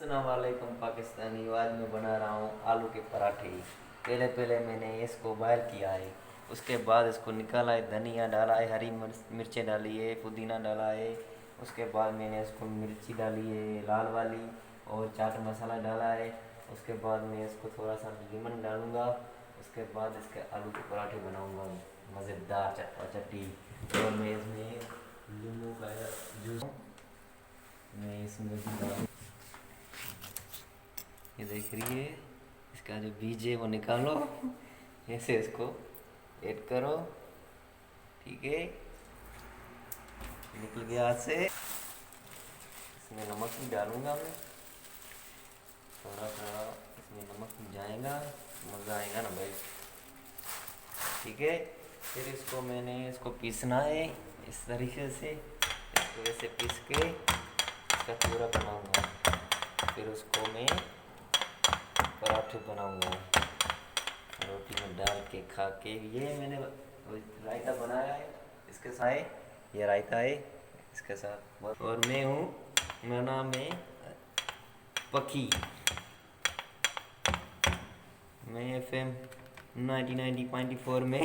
अस्सलाम वालेकुम पाकिस्तानी। आज मैं बना रहा हूँ आलू के पराठे। पहले मैंने इसको बॉयल किया है। उसके बाद इसको निकाला है, धनिया डाला है, हरी मिर्चें डाली है, पुदीना डाला है। उसके बाद मैंने इसको मिर्ची डाली है लाल वाली, और चाट मसाला डाला है। उसके बाद मैं इसको थोड़ा सा लीमन डालूँगा। उसके बाद इसके आलू के पराठे बनाऊँगा, मज़ेदार चटपटी। और मैं इसमें नींबू का जूस मैं इसमें भी डालूँ। ये देख रही है, इसका जो बीज है वो निकालो, ऐसे इसको ऐड करो। ठीक है, निकल गया हाथ से। इसमें नमक भी डालूंगा मैं, थोड़ा थोड़ा इसमें नमक भी जाएगा, मज़ा आएगा ना भाई। ठीक है, फिर इसको पीसना है इस तरीके से। इसको वैसे पीस के इसका चूरा बनाऊंगा, फिर उसको मैं पराठे बनाऊंगा, रोटी में डाल के खा के। ये मैंने रायता बनाया है इसके साथ, ये रायता है इसके साथ। और मैं हूँ, मेरा नाम है पकी। मैं FM 90.4 में